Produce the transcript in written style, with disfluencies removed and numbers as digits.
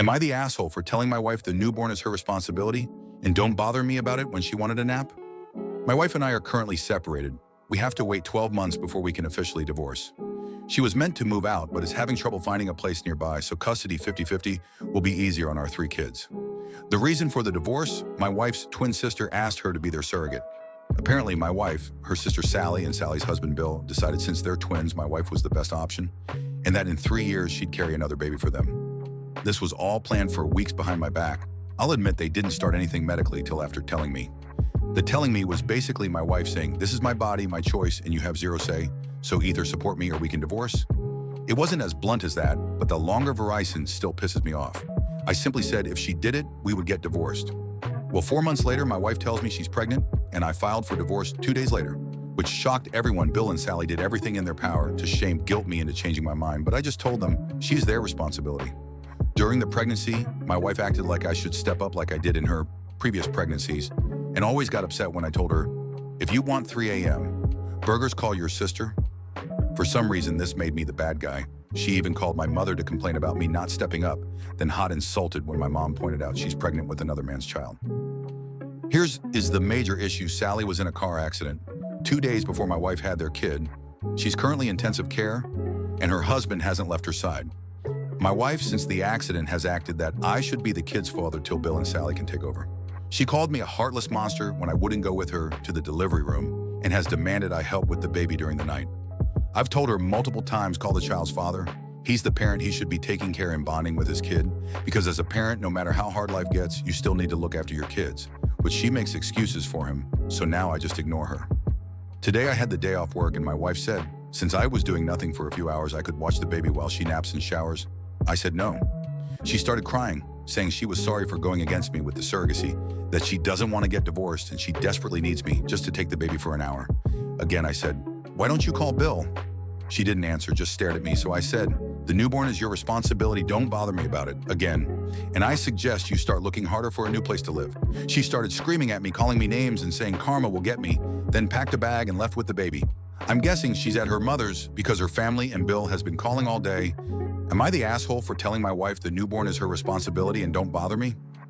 Am I the asshole for telling my wife the newborn is her responsibility and don't bother me about it when she wanted a nap? My wife and I are currently separated. We have to wait 12 months before we can officially divorce. She was meant to move out, but is having trouble finding a place nearby, so custody 50-50 will be easier on our 3 kids. The reason for the divorce, my wife's twin sister asked her to be their surrogate. Apparently, my wife, her sister Sally, and Sally's husband Bill decided since they're twins, my wife was the best option, and that in 3 years she'd carry another baby for them. This was all planned for weeks behind my back. I'll admit they didn't start anything medically till after telling me. The telling me was basically my wife saying, "This is my body, my choice, and you have zero say, so either support me or we can divorce." It wasn't as blunt as that, but the longer horizon still pisses me off. I simply said if she did it, we would get divorced. Well, 4 months later, my wife tells me she's pregnant, and I filed for divorce 2 days later, which shocked everyone. Bill and Sally did everything in their power to guilt me into changing my mind, but I just told them she's their responsibility. During the pregnancy, my wife acted like I should step up like I did in her previous pregnancies, and always got upset when I told her, "If you want 3 a.m. burgers, call your sister." For some reason, this made me the bad guy. She even called my mother to complain about me not stepping up, then hot insulted when my mom pointed out she's pregnant with another man's child. Here's the major issue. Sally was in a car accident 2 days before my wife had their kid. She's currently in intensive care, and her husband hasn't left her side. My wife, since the accident, has acted that I should be the kid's father till Bill and Sally can take over. She called me a heartless monster when I wouldn't go with her to the delivery room and has demanded I help with the baby during the night. I've told her multiple times, call the child's father. He's the parent. He should be taking care and bonding with his kid, because as a parent, no matter how hard life gets, you still need to look after your kids, but she makes excuses for him, so now I just ignore her. Today I had the day off work and my wife said, since I was doing nothing for a few hours, I could watch the baby while she naps and showers. I said no. She started crying, saying she was sorry for going against me with the surrogacy, that she doesn't want to get divorced and she desperately needs me just to take the baby for an hour. Again, I said, "Why don't you call Bill?" She didn't answer, just stared at me, so I said, "The newborn is your responsibility, don't bother me about it," again. "And I suggest you start looking harder for a new place to live." She started screaming at me, calling me names and saying karma will get me, then packed a bag and left with the baby. I'm guessing she's at her mother's because her family and Bill has been calling all day. Am I the asshole for telling my wife the newborn is her responsibility and don't bother me?